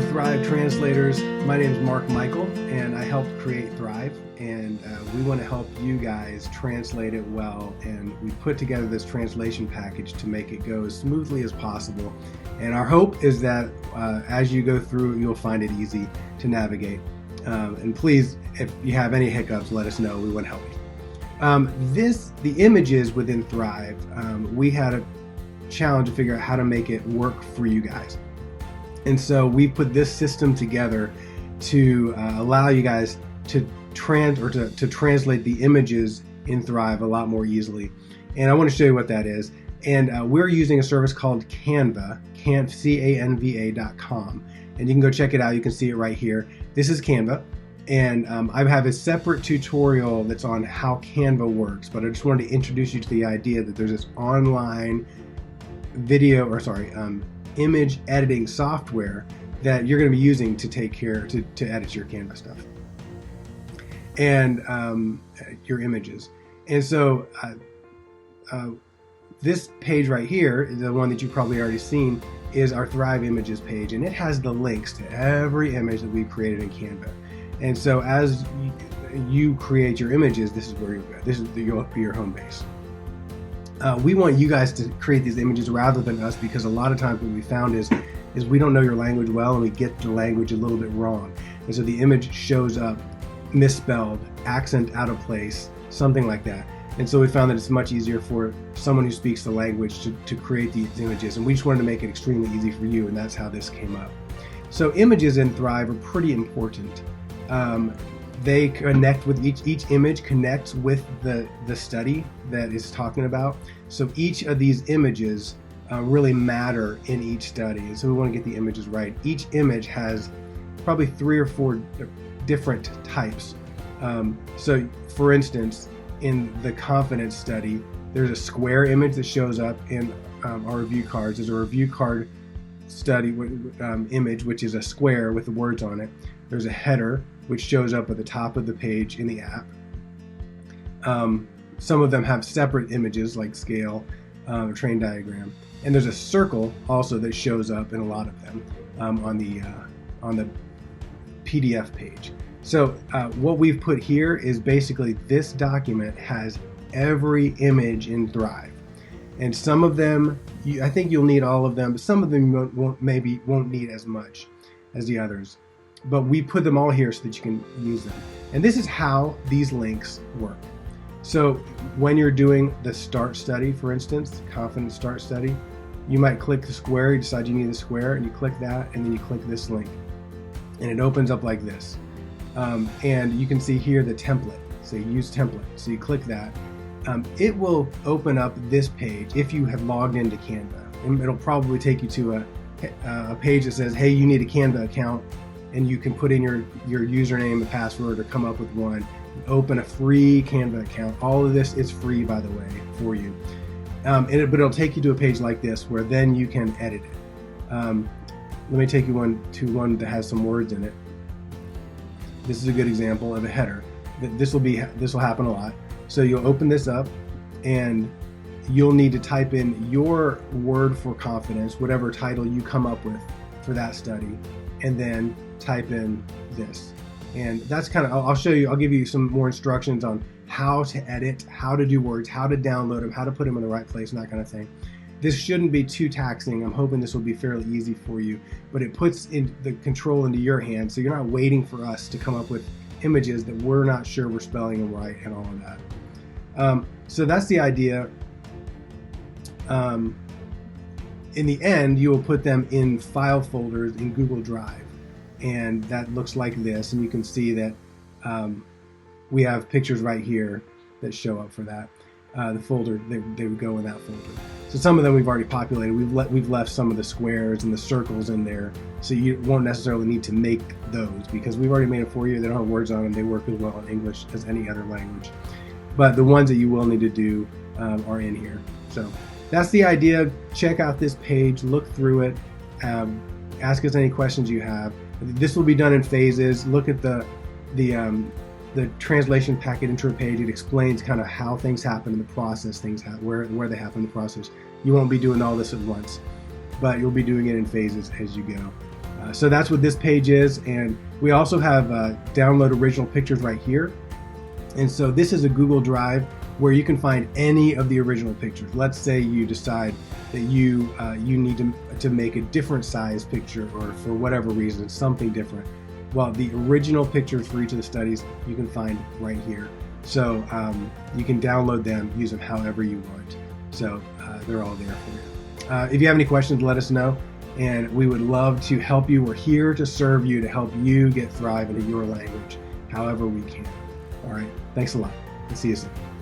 Thrive translators. My name is Mark Michael, and I helped create Thrive, and we want to help you guys translate it well, and we put together this translation package to make it go as smoothly as possible. And our hope is that as you go through, you'll find it easy to navigate. And please, if you have any hiccups, let us know. We want to help you. The images within Thrive, we had a challenge to figure out how to make it work for you guys. And so we put this system together to allow you guys to translate the images in Thrive a lot more easily. And I want to show you what that is. And we're using a service called Canva, Canva.com. And you can go check it out. You can see it right here. This is Canva. And I have a separate tutorial that's on how Canva works. But I just wanted to introduce you to the idea that there's this online image editing software that you're going to be using to take care to edit your Canva stuff and your images. And so this page right here, the one that you've probably already seen, is our Thrive Images page, and it has the links to every image that we've created in Canva. And so as you create your images, this is where you'll go. This is your home base. We want you guys to create these images rather than us, because a lot of times what we found is we don't know your language well, and we get the language a little bit wrong. And so the image shows up misspelled, accent out of place, something like that. And so we found that it's much easier for someone who speaks the language to create these images. And we just wanted to make it extremely easy for you, and that's how this came up. So images in Thrive are pretty important. They connect with each image connects with the study that is talking about. So each of these images really matter in each study. And so we want to get the images right. Each image has probably 3 or 4 different types. So for instance, in the confidence study, there's a square image that shows up in our review cards. There's a review card study image, which is a square with the words on it. There's a header, which shows up at the top of the page in the app. Some of them have separate images like scale, train diagram. And there's a circle also that shows up in a lot of them on the PDF page. So what we've put here is basically this document has every image in Thrive. And some of them, I think you'll need all of them, but some of them won't need as much as the others. But we put them all here so that you can use them. And this is how these links work. So when you're doing the start study, for instance, confidence start study, you might click the square, you decide you need the square, and you click that, and then you click this link. And it opens up like this. And you can see here the template. So use template. So you click that. It will open up this page if you have logged into Canva. And it'll probably take you to a page that says, hey, you need a Canva account. And you can put in your username and password or come up with one. Open a free Canva account. All of this is free, by the way, for you. But it'll take you to a page like this where then you can edit it. Let me take you to one that has some words in it. This is a good example of a header. This will happen a lot. So you'll open this up, and you'll need to type in your word for confidence, whatever title you come up with for that study, and then type in this. And that's kind of, I'll give you some more instructions on how to edit, how to do words, how to download them, how to put them in the right place, and that kind of thing. This shouldn't be too taxing. I'm hoping this will be fairly easy for you, but it puts in the control into your hands, so you're not waiting for us to come up with images that we're not sure we're spelling them right and all of that. So that's the idea. In the end, you will put them in file folders in Google Drive, and that looks like this. And you can see that we have pictures right here that show up for that. The folder, they would go in that folder. So some of them we've already populated. We've left some of the squares and the circles in there, so you won't necessarily need to make those because we've already made it for you. They don't have words on them. They work as well in English as any other language. But the ones that you will need to do are in here. So that's the idea. Check out this page, look through it, ask us any questions you have. This will be done in phases. Look at the translation packet intro page. It explains kind of how things happen in the process, where they happen in the process. You won't be doing all this at once, but you'll be doing it in phases as you go. So that's what this page is, and we also have download original pictures right here. And so this is a Google Drive where you can find any of the original pictures. Let's say you decide that you need to make a different size picture, or for whatever reason, something different. Well, the original pictures for each of the studies you can find right here. So you can download them, use them however you want. So they're all there for you. If you have any questions, let us know, and we would love to help you. We're here to serve you, to help you get Thrive into your language however we can. All right, thanks a lot, and see you soon.